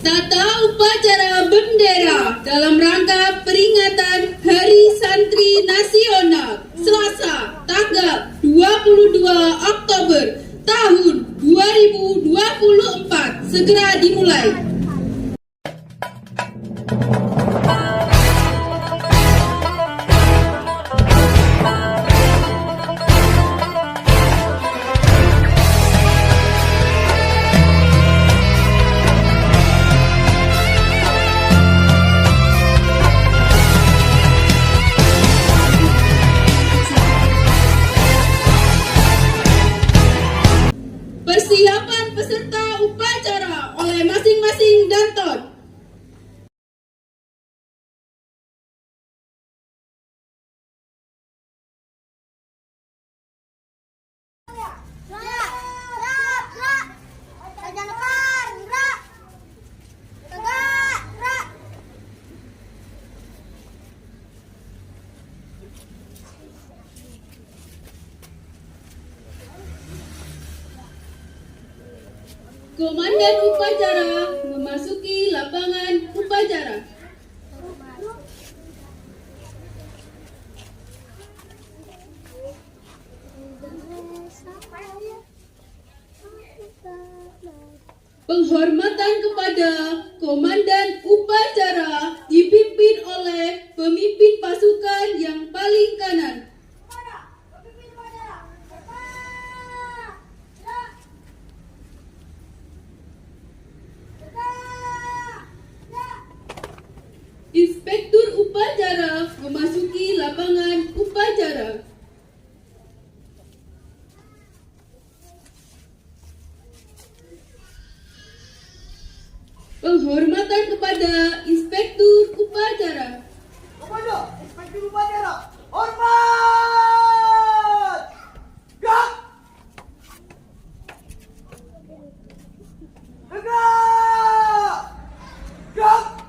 Tata upacara bendera dalam rangka peringatan Hari Santri Nasional Selasa tanggal 22 Oktober tahun 2024 segera dimulai. Persiapan peserta upacara oleh masing-masing danton. Komandan upacara memasuki lapangan upacara. Penghormatan kepada komandan upacara dipimpin oleh pemimpin pasukan yang paling kanan. Inspektur upacara memasuki lapangan upacara. Penghormatan kepada Inspektur upacara. Komando, Inspektur upacara, hormat! Gerak! Tegak! Gerak!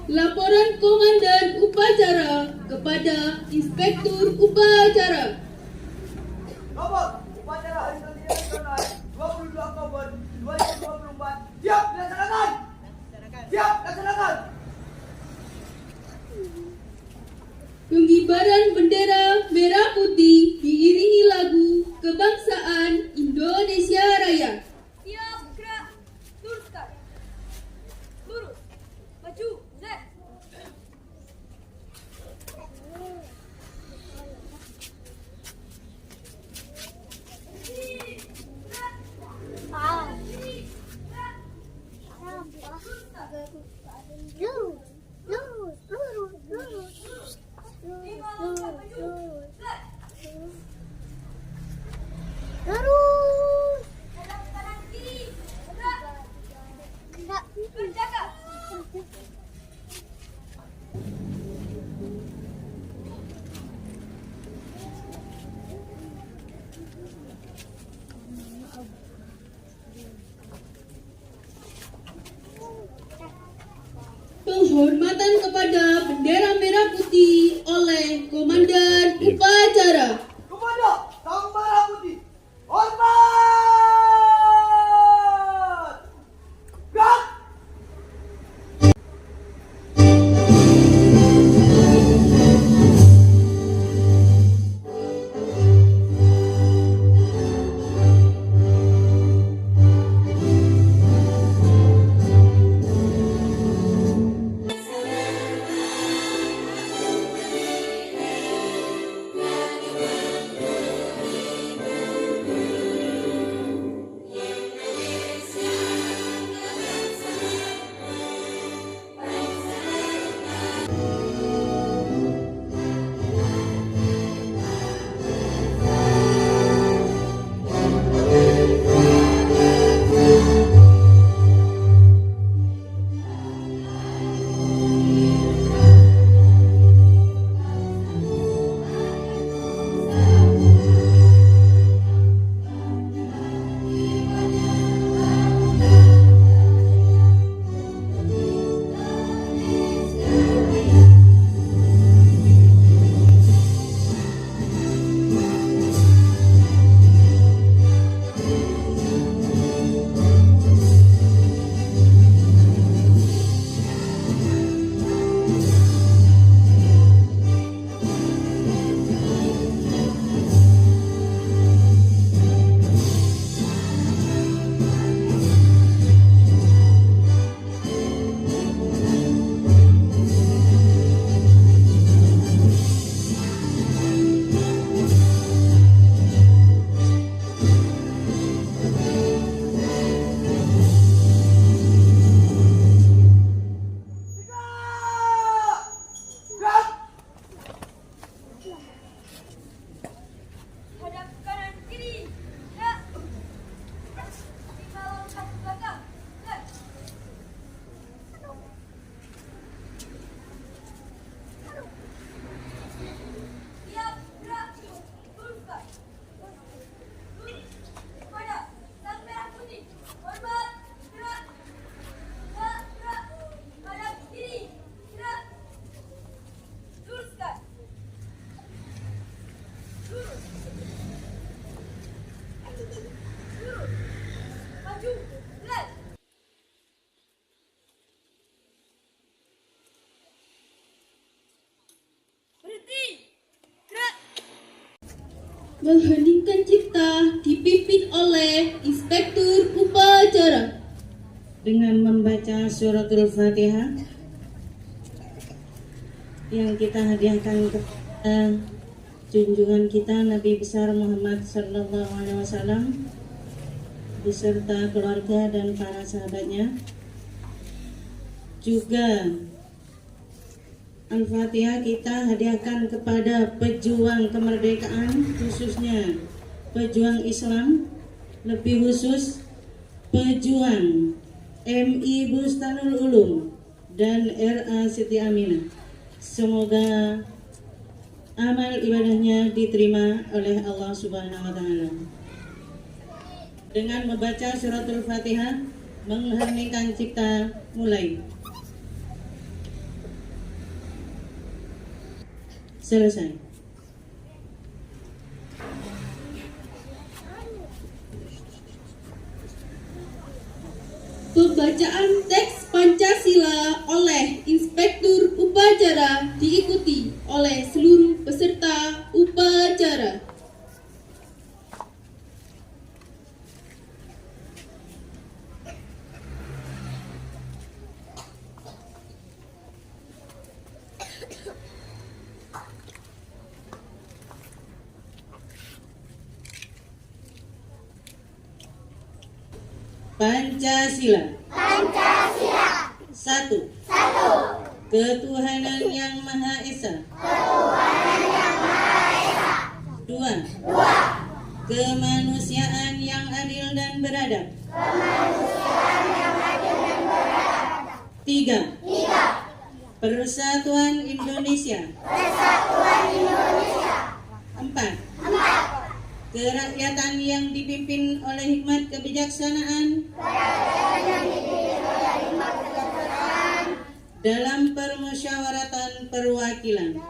Laporan Komandan upacara kepada Inspektur upacara. Nomor upacara Hari Santri Nasional 22 Oktober 2024. Siap dilaksanakan. Siap dilaksanakan. Pengibaran bendera merah putih diiringi lagu kebangsaan Indonesia Raya. Siap, gerak, luruskan, lurus, maju, Z. Kanan kanan kiri, gerak, berjaga. Penghormatan kepada bendera merah putih oleh Komandan upacara. Komando, Sang Merah Putih, hormat! Gerak! Mengheningkan cipta dipimpin oleh Inspektur Upacara. Dengan membaca suratul Fatihah yang kita hadiahkan kepada junjungan kita Nabi besar Muhammad Sallallahu Alaihi Wasallam beserta keluarga dan para sahabatnya. Juga Al-Fatihah kita hadiahkan kepada pejuang kemerdekaan, khususnya pejuang Islam, lebih khusus pejuang MI Bustanul Ulum dan RA Siti Aminah. Semoga amal ibadahnya diterima oleh Allah Subhanahu wa taala. Dengan membaca suratul Fatihah, mengheningkan cipta, mulai. Selesai. Pembacaan teks Pancasila oleh Inspektur Upacara diikuti oleh seluruh peserta upacara. Pancasila. Satu. Ketuhanan yang Maha Esa. Dua. Kemanusiaan yang adil dan beradab. Tiga. Persatuan Indonesia. Empat. Kerakyatan yang dipimpin oleh hikmat kebijaksanaan dalam permusyawaratan perwakilan.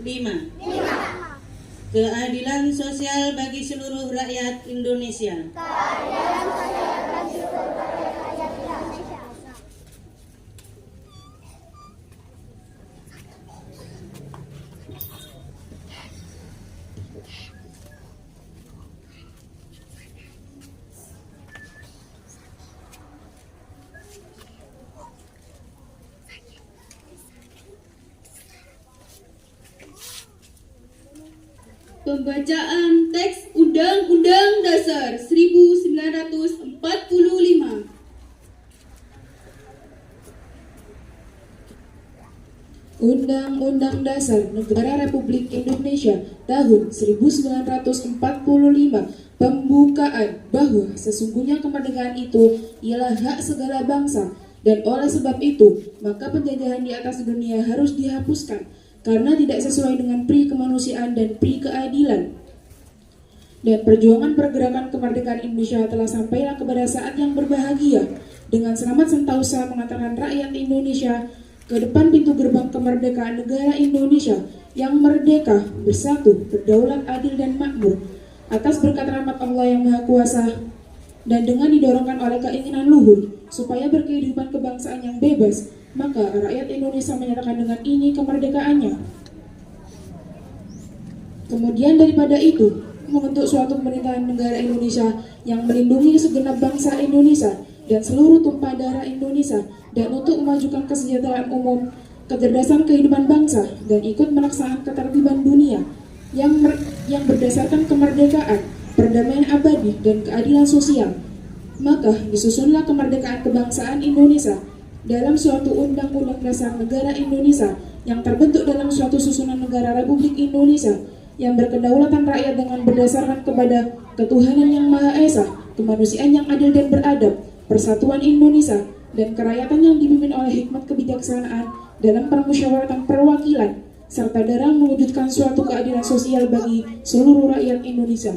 5. Keadilan sosial bagi seluruh rakyat Indonesia. 5. Pembacaan teks Undang-Undang Dasar 1945. Undang-Undang Dasar Negara Republik Indonesia tahun 1945 pembukaan bahwa sesungguhnya kemerdekaan itu ialah hak segala bangsa, dan oleh sebab itu maka penjajahan di atas dunia harus dihapuskan karena tidak sesuai dengan pri kemanusiaan dan pri keadilan. Dan perjuangan pergerakan kemerdekaan Indonesia telah sampailah kepada saat yang berbahagia dengan selamat sentosa mengantarkan rakyat Indonesia ke depan pintu gerbang kemerdekaan negara Indonesia yang merdeka, bersatu, berdaulat, adil dan makmur atas berkat rahmat Allah yang Maha Kuasa, dan dengan didorongkan oleh keinginan luhur supaya berkehidupan kebangsaan yang bebas, maka rakyat Indonesia menyatakan dengan ini kemerdekaannya. Kemudian daripada itu, membentuk suatu pemerintahan negara Indonesia yang melindungi segenap bangsa Indonesia dan seluruh tumpah darah Indonesia, dan untuk memajukan kesejahteraan umum, kecerdasan kehidupan bangsa, dan ikut melaksanakan ketertiban dunia yang berdasarkan kemerdekaan, perdamaian abadi, dan keadilan sosial. Maka disusunlah kemerdekaan kebangsaan Indonesia dalam suatu Undang-Undang Dasar Negara Indonesia yang terbentuk dalam suatu susunan negara Republik Indonesia yang berkedaulatan rakyat dengan berdasarkan kepada ketuhanan yang Maha Esa, kemanusiaan yang adil dan beradab, persatuan Indonesia, dan kerakyatan yang dipimpin oleh hikmat kebijaksanaan dalam permusyawaratan perwakilan, serta dalam mewujudkan suatu keadilan sosial bagi seluruh rakyat Indonesia.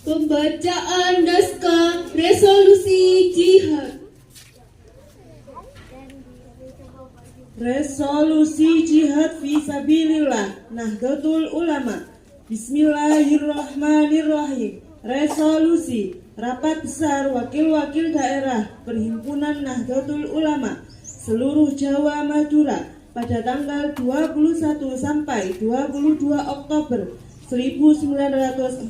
Pembacaan naskah resolusi jihad. Resolusi jihad fisabilillah Nahdlatul Ulama. Bismillahirrahmanirrahim. Resolusi Rapat Besar Wakil-Wakil Daerah Perhimpunan Nahdlatul Ulama seluruh Jawa Madura pada tanggal 21 sampai 22 Oktober 1945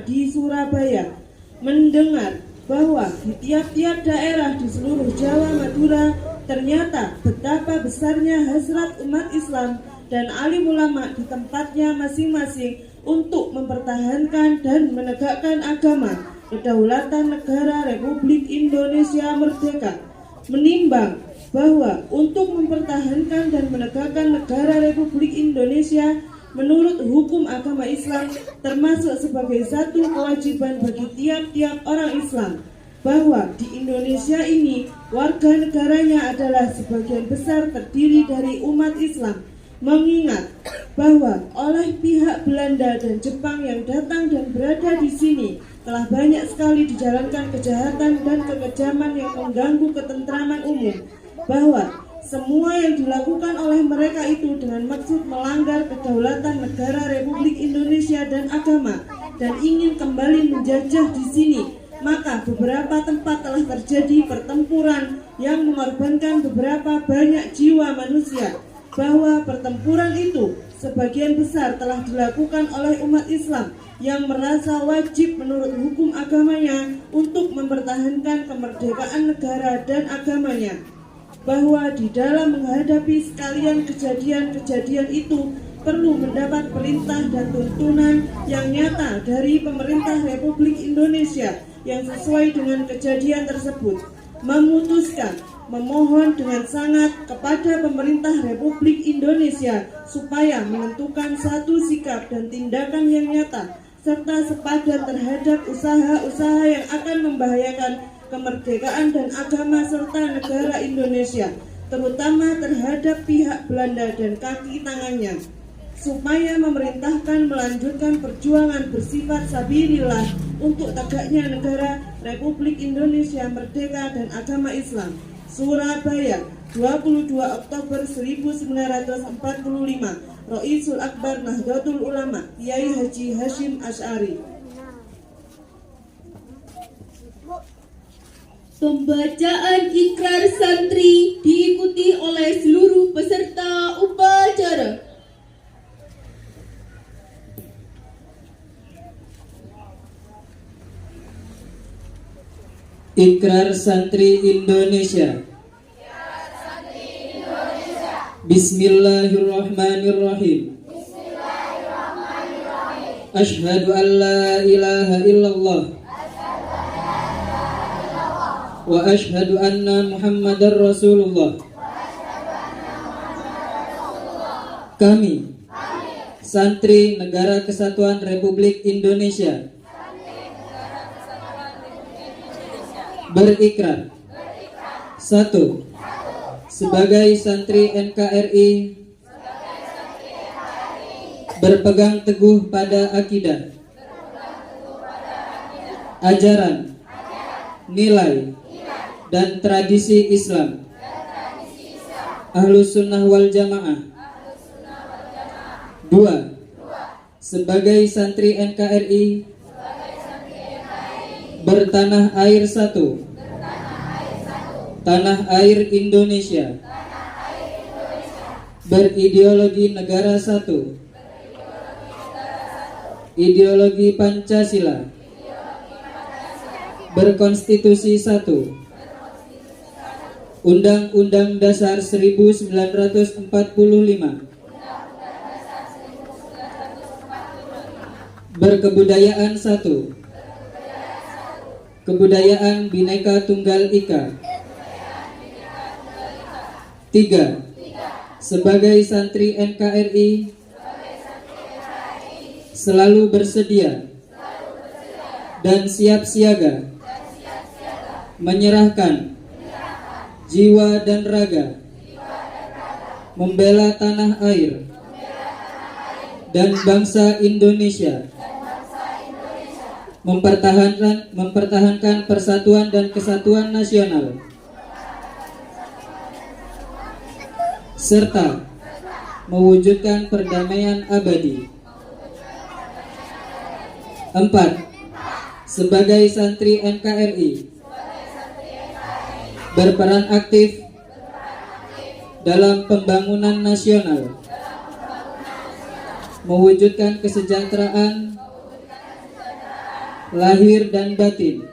di Surabaya mendengar bahwa di tiap-tiap daerah di seluruh Jawa Madura ternyata betapa besarnya hasrat umat Islam dan alim ulama di tempatnya masing-masing untuk mempertahankan dan menegakkan agama kedaulatan negara Republik Indonesia Merdeka, menimbang bahwa untuk mempertahankan dan menegakkan negara Republik Indonesia menurut hukum agama Islam termasuk sebagai satu kewajiban bagi tiap-tiap orang Islam, bahwa di Indonesia ini warga negaranya adalah sebagian besar terdiri dari umat Islam, mengingat bahwa oleh pihak Belanda dan Jepang yang datang dan berada di sini telah banyak sekali dijalankan kejahatan dan kekejaman yang mengganggu ketentraman umum, bahwa semua yang dilakukan oleh mereka itu dengan maksud melanggar kedaulatan negara Republik Indonesia dan agama dan ingin kembali menjajah di sini. Maka beberapa tempat telah terjadi pertempuran yang mengorbankan beberapa banyak jiwa manusia, bahwa pertempuran itu sebagian besar telah dilakukan oleh umat Islam yang merasa wajib menurut hukum agamanya untuk mempertahankan kemerdekaan negara dan agamanya, bahwa di dalam menghadapi sekalian kejadian-kejadian itu perlu mendapat perintah dan tuntunan yang nyata dari pemerintah Republik Indonesia yang sesuai dengan kejadian tersebut, memutuskan memohon dengan sangat kepada pemerintah Republik Indonesia supaya menentukan satu sikap dan tindakan yang nyata serta sepadan terhadap usaha-usaha yang akan membahayakan kemerdekaan dan agama serta negara Indonesia, terutama terhadap pihak Belanda dan kaki tangannya, supaya memerintahkan melanjutkan perjuangan bersifat sabilillah untuk tegaknya negara Republik Indonesia merdeka dan agama Islam. Surabaya, 22 Oktober 1945. Roisul Akbar Nahdlatul Ulama, Kiai Haji Hashim Asy'ari. Pembacaan ikrar santri diikuti oleh seluruh peserta upacara. Ikrar Santri Indonesia. Bismillahirrahmanirrahim. Asyhadu an la ilaha illallah wa asyhadu anna Muhammadar Rasulullah. Kami, Santri Negara Kesatuan Republik Indonesia, berikrar. 1. Sebagai santri NKRI, berpegang teguh pada akidah, ajaran, nilai, dan tradisi Islam, Ahlus Sunnah wal Jamaah. 2. Sebagai santri NKRI, bertanah air satu, tanah air Indonesia, berideologi negara satu, ideologi Pancasila, berkonstitusi satu, Undang-Undang Dasar 1945, berkebudayaan satu, kebudayaan Bhinneka Tunggal Ika. 3. Sebagai santri NKRI, selalu bersedia dan siap siaga menyerahkan jiwa dan raga, membela tanah air dan bangsa Indonesia, mempertahankan persatuan dan kesatuan nasional, serta mewujudkan perdamaian abadi. 4. Sebagai santri NKRI, berperan aktif dalam pembangunan nasional, mewujudkan kesejahteraan lahir dan batin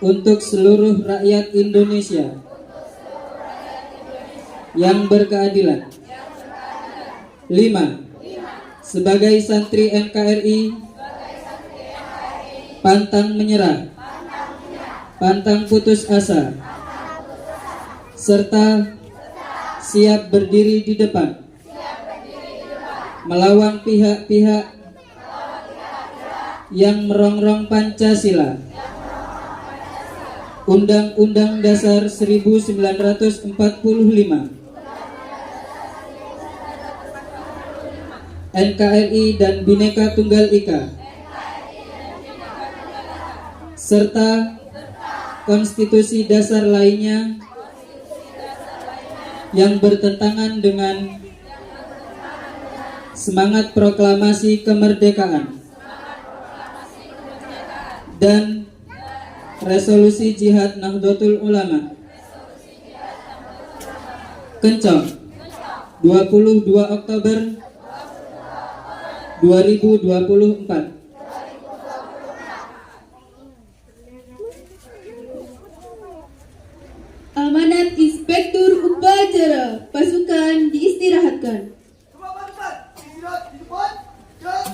untuk seluruh rakyat Indonesia yang berkeadilan. 5. Sebagai santri NKRI, pantang menyerah, pantang putus asa, serta siap berdiri di depan melawan pihak-pihak yang merongrong Pancasila, Undang-Undang Dasar 1945, NKRI dan Bhinneka Tunggal Ika, serta konstitusi dasar lainnya yang bertentangan dengan semangat proklamasi kemerdekaan dan resolusi Jihad Nahdlatul Ulama. Kencang, 22 Oktober 2024. Amanat Inspektur Upacara pasukan diistirahatkan. Semua pasukan istirahat di depan. Gerak.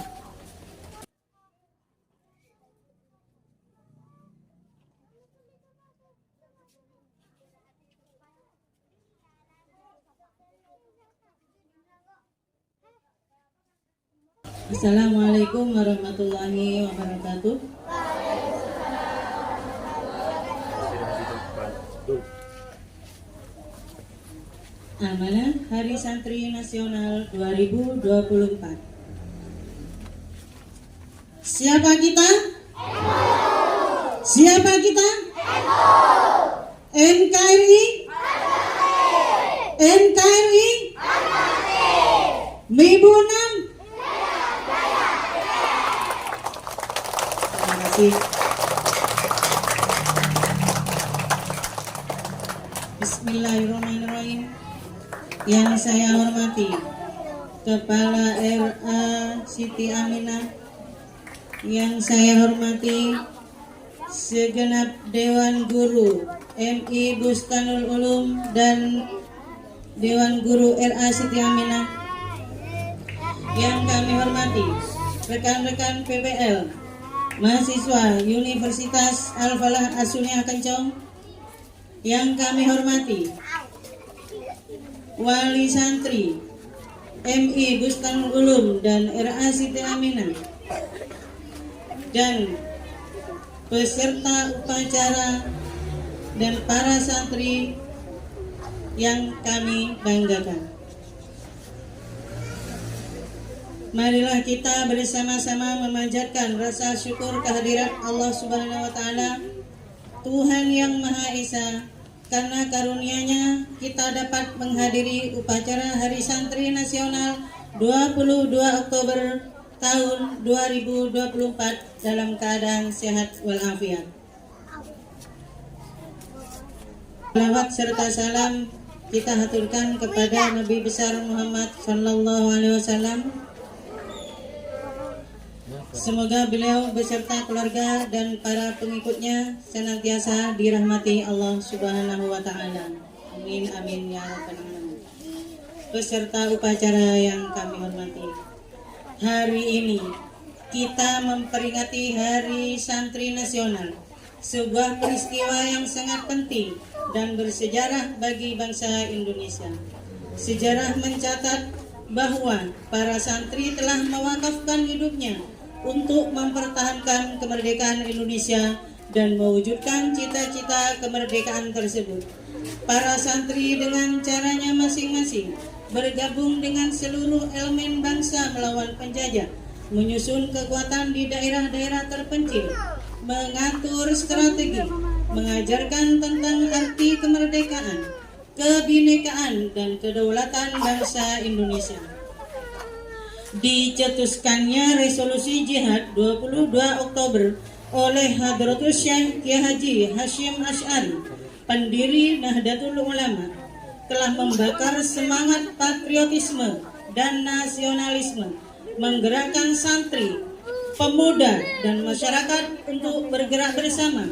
Assalamualaikum warahmatullahi wabarakatuh. Amanah Hari Santri Nasional 2024. Siapa kita? Siapa kita? NKRI? NKRI? Mibu 6. Terima kasih. Bismillahirrahmanirrahim. Yang saya hormati Kepala RA Siti Aminah, yang saya hormati segenap Dewan Guru MI Bustanul Ulum dan Dewan Guru RA Siti Aminah, yang kami hormati rekan-rekan PPL, mahasiswa Universitas Al-Falah As-Sunniyah Kencong, yang kami hormati wali santri MI Bustanul Ulum dan RA Siti Aminah, dan peserta upacara dan para santri yang kami banggakan. Marilah kita bersama-sama memanjatkan rasa syukur kehadirat Allah Subhanahu wa Ta'ala, Tuhan yang Maha Esa, karena karunia-Nya kita dapat menghadiri upacara Hari Santri Nasional 22 Oktober tahun 2024 dalam keadaan sehat walafiat. Salawat serta salam kita haturkan kepada Nabi besar Muhammad sallallahu alaihi wasallam. Semoga beliau beserta keluarga dan para pengikutnya senantiasa dirahmati Allah Subhanahu wa Ta'ala. Amin amin ya rabbal alamin. Peserta upacara yang kami hormati, hari ini kita memperingati Hari Santri Nasional, sebuah peristiwa yang sangat penting dan bersejarah bagi bangsa Indonesia. Sejarah mencatat bahwa para santri telah mewakafkan hidupnya untuk mempertahankan kemerdekaan Indonesia dan mewujudkan cita-cita kemerdekaan tersebut. Para santri dengan caranya masing-masing bergabung dengan seluruh elemen bangsa melawan penjajah, menyusun kekuatan di daerah-daerah terpencil, mengatur strategi, mengajarkan tentang arti kemerdekaan, kebinekaan, dan kedaulatan bangsa Indonesia. Dicetuskannya resolusi jihad 22 Oktober oleh Hadratus Syekh Kiai Haji Hashim Asy'ari, pendiri Nahdlatul Ulama, telah membakar semangat patriotisme dan nasionalisme, menggerakkan santri, pemuda, dan masyarakat untuk bergerak bersama,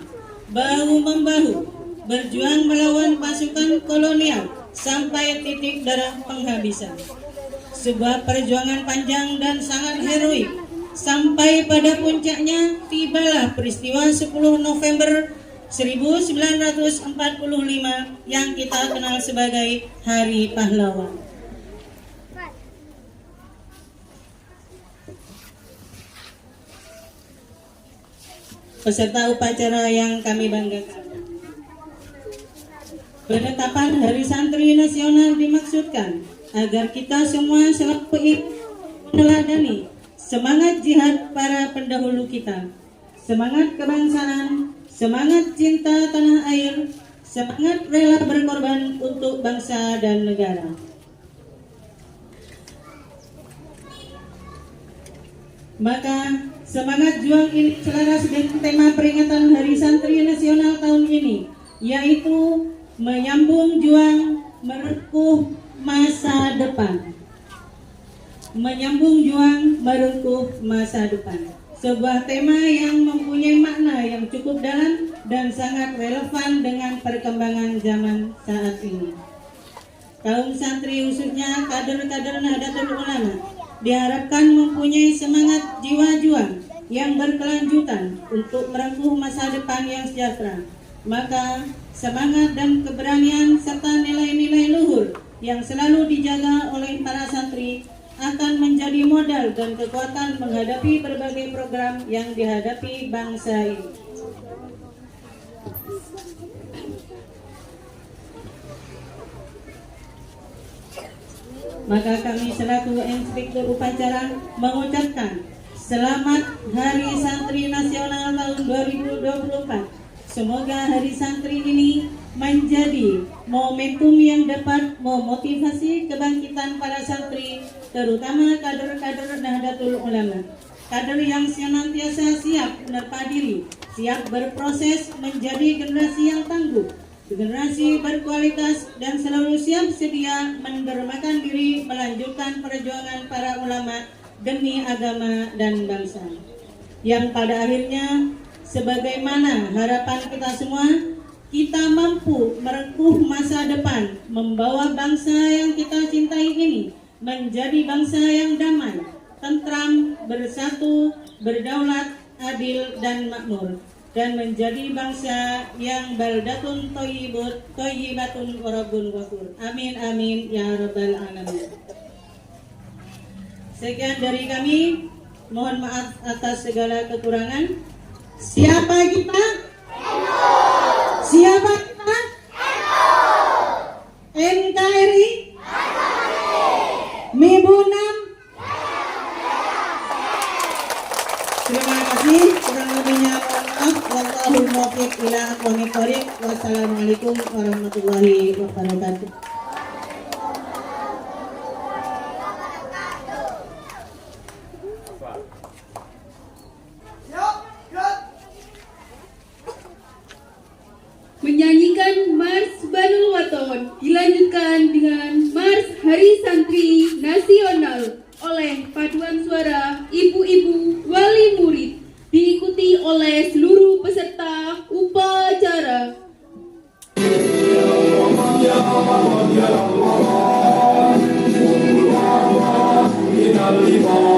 bahu-membahu, berjuang melawan pasukan kolonial sampai titik darah penghabisan. Sebuah perjuangan panjang dan sangat heroik. Sampai pada puncaknya tibalah peristiwa 10 November 1945 yang kita kenal sebagai Hari Pahlawan. Peserta upacara yang kami banggakan. Penetapan Hari Santri Nasional dimaksudkan agar kita semua selalu meneladani semangat jihad para pendahulu kita, semangat kebangsaan, semangat cinta tanah air, semangat rela berkorban untuk bangsa dan negara. Maka semangat juang ini selaras dengan tema peringatan Hari Santri Nasional tahun ini, yaitu menyambung juang merengkuh masa depan. Menyambung juang merengkuh masa depan. Sebuah tema yang mempunyai makna yang cukup dalam dan sangat relevan dengan perkembangan zaman saat ini. Kaum santri khususnya kader-kader Nahdlatul Ulama diharapkan mempunyai semangat jiwa juang yang berkelanjutan untuk merengkuh masa depan yang sejahtera. Maka semangat dan keberanian serta nilai-nilai luhur yang selalu dijaga oleh para santri akan menjadi modal dan kekuatan menghadapi berbagai program yang dihadapi bangsa ini. Maka kami selaku inspektur upacara mengucapkan selamat Hari Santri Nasional tahun 2024. Semoga Hari Santri ini menjadi momentum yang dapat memotivasi kebangkitan para santri, terutama kader-kader Nahdlatul Ulama. Kader yang senantiasa siap menerpa diri, siap berproses menjadi generasi yang tangguh, generasi berkualitas, dan selalu siap sedia mendermakan diri melanjutkan perjuangan para ulama demi agama dan bangsa. Yang pada akhirnya, sebagaimana harapan kita semua, kita mampu merengkuh masa depan, membawa bangsa yang kita cintai ini menjadi bangsa yang damai, tentram, bersatu, berdaulat, adil, dan makmur, dan menjadi bangsa yang baldatun thayyibatun wa rabbun ghafur. Amin amin ya rabbal alamin. Sekian dari kami, mohon maaf atas segala kekurangan. Siapa kita? Siapa kita? NKRI? Mibunam? Terima kasih. Kurang lebihnya mohon maaf. Wallahul muwaffiq ila aqwamit thoriq. Wassalamualaikum warahmatullahi wabarakatuh. Siap, gerak. Menyanyikan Mars Banul Waton dilanjutkan dengan Mars Hari Santri Nasional oleh paduan suara ibu-ibu wali murid, diikuti oleh seluruh peserta upacara. Allah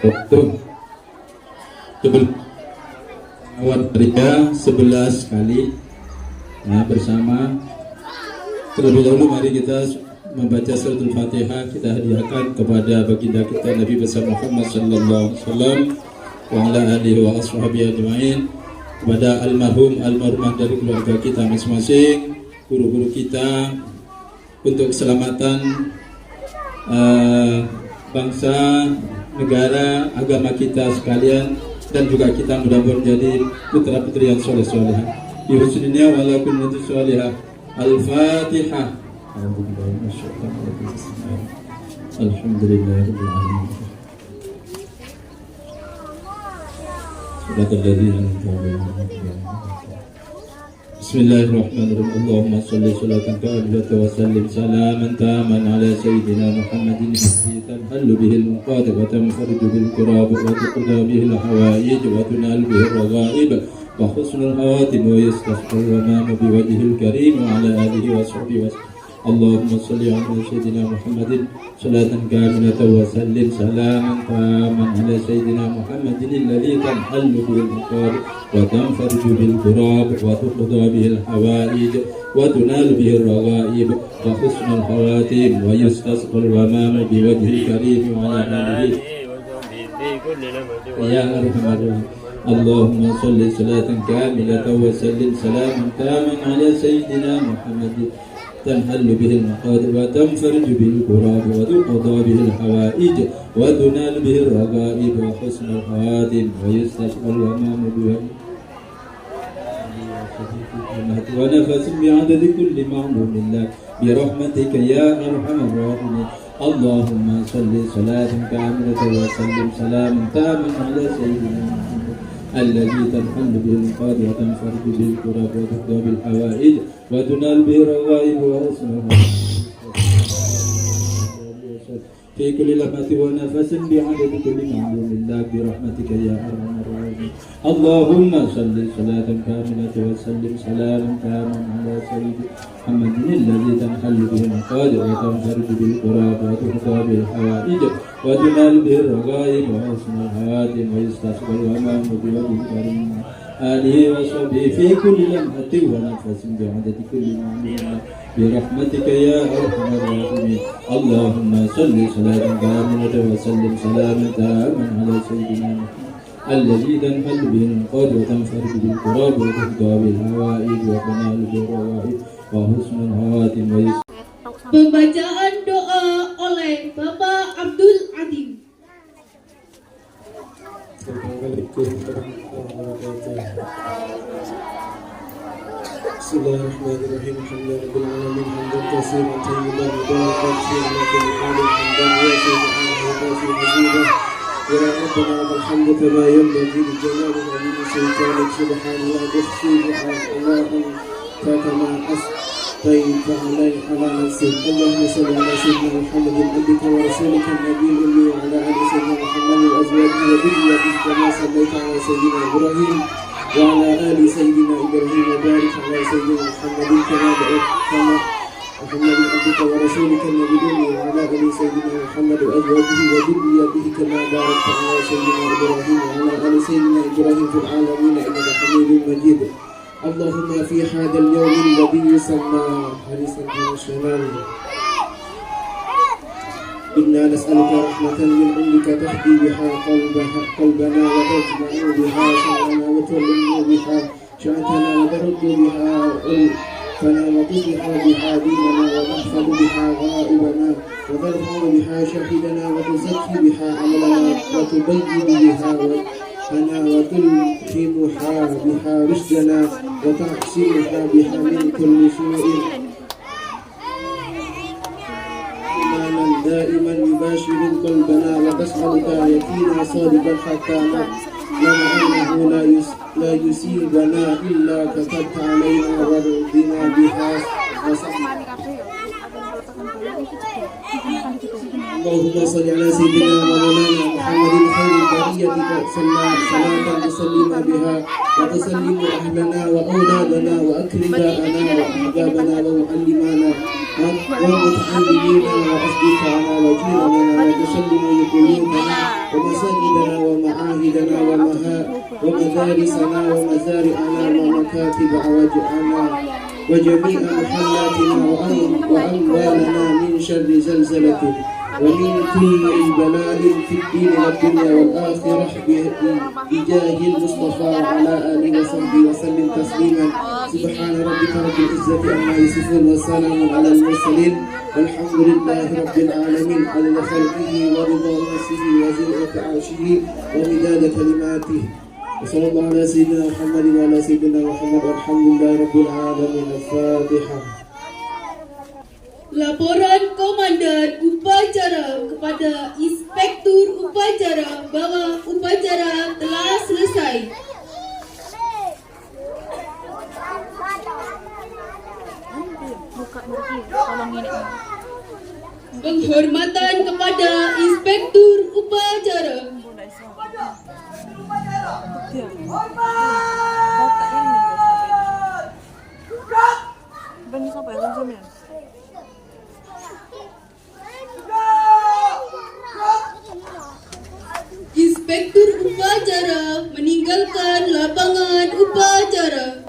Untuk awal pria 11 kali bersama. Terlebih dahulu mari kita membaca suratul Fatihah, kita hadiahkan kepada baginda kita Nabi besar Muhammad sallallahu alaihi wasallam wa ala alihi wa ashabihi ajmain, kepada almarhumah dari keluarga kita masing-masing, guru-guru kita, untuk keselamatan bangsa, negara, agama kita sekalian, dan juga kita mudah-mudahan menjadi putra-putri yang soleh-solehah. Bi husninya wa la kulli solehah. Al-Fatihah. Alhamdulillahirabbil alamin. Bismillahirrahmanirrahim. Allahumma shalli salatan kamilatan wa sallim salaman taman ala sayyidina Muhammadin tanhallu bihil muqaddam wa tanfariju bil qurab wa tuqda bihil hawaij wa tunal bihir raghaib wa husnul khawatim wa yastahqil amama biwajhil karim wa ala alihi wa sahbihi wa Allahumma salli ala sayyidina Muhammadin salatan kamilatan wa sallim salaman taman ala sayyidina Muhammadin alladhi tanhallu bihil muqaddam wa tanfariju bil qurab wa tuqda bihil hawaij wa tunal bihir raghaib wa husnul khawatim wa yastahqil amama biwajhil karim wa ala alihi ya arhamar rahimin. Allahumma salli salatan kamilatan wa sallim salaman taman ala sayyidina Muhammadin tanhallu bihil maqadir wa tanfariju bil qurab wa tuqda bihil hawaij wa tunal bihir raghaib wa husnul khawatim wa yastashqal amama bihi wa nafasin bi'adadi kulli ma'lumillah bi rahmatika ya arhamar rahimin. Allahumma salli salatan kamilatan wa sallim salaman taman ala sayyidina Muhammad الذي تنحل به المقادير وتنفرج به الكراب وتقضى بالحوائج وتنال به الرغائب وحسنها في كل لمحة ونفس بعدد كل معلوم الله برحمتك يا أرحم الراحمين. اللهم صل صلاة كاملة وسلم سلاما تاما على سيدنا محمد الذي تنحل به المقادير وتنفرج به الكراب وتقضى به الحوائج وتنال به الرغائب وحسن الخواتم ويستسقى الغمام بوجه الكريم آله وصحبه في كل لمحة ونفس بعدد كل معلوم برحمتك يا أرحم الراحمين. اللهم صل صلاة كاملة وسلم سلاما تاما على سيدنا محمد الذي تنحل به المقادير وتنفرج به الكراب وتقضى بالحوائج وتنال به الرغائب وحسن الخواتم Pembacaan doa oleh Bapak Abdul Adim. Bismillahirrahmanirrahim. Alhamdulillahirabbil alamin hamdan katsiran tayyiban mubarakan fihi wa barakatuh hamdan wa mazidah. Ya Rabbana lakal hamdu kama yanbaghi li jalali wajhika sultanik subhanahu wa ta'ala kama أصطيت على نفسك. اللهم صل على سيدنا محمد عبدك ورسولك النبي الأمي وعلى آل سيدنا محمد وأزواجه وذريته كما صليت على سيدنا إبراهيم وعلى آل سيدنا إبراهيم وبارك على سيدنا محمد كما محمد عبدك ورسولك النبي الأمي وعلى آل سيدنا محمد وأزواجه وذريته كما باركت على سيدنا إبراهيم وعلى آل سيدنا إبراهيم في العالمين إنك حميد مجيد. اللهم في هذا اليوم الذي يسمى حريص الشمال إنا نسألك رحمة من عندك تهدي بها قلبنا وتجمع بها شأننا وتولي بها شأننا وترد بها ألفنا وتصلح بها ديننا وتحفظ بها غائبنا وترفع بها شاهدنا وتزكي بها عملنا وتبين بها وتلهمها بها رشدنا وتحسنها بها من كل سوء إيمانا دائما يباشر قلبنا وتسألك يقينا صادقا حتى نعلم أنه لا يصيبنا إلا كتبت علينا ورضنا بها اللهم صل على سيدنا ومولانا محمد خير البرية صلاة تسلم بها وتسلم أهلنا وأولادنا وأكرماءنا وأحبابنا ومعلمانا ومتعلمينا وأصدقائنا وجيراننا وتسلم قلوبنا ومساجدنا ومعاهدنا ومدارسنا ومزارعنا ومكاتب عواجعنا وجميع محلاتنا وأموالنا من شر زلزلة ومن كل بلاء في الدين والدنيا والآخرة بجاه المصطفى وعلى آله وصحبه وسلم تسليما. سبحان ربك رب العزة عما يصفون وسلام على المرسلين والحمد لله رب العالمين عدد خلقه ورضا نفسه وزنة عرشه ومداد كلماته. وصلى الله على سيدنا محمد وعلى سيدنا محمد والحمد لله رب العالمين. الفاتحة. Laporan Komandan Upacara kepada Inspektur Upacara bahwa upacara telah selesai. Penghormatan kepada Inspektur Upacara. Inspektur Upacara meninggalkan lapangan upacara.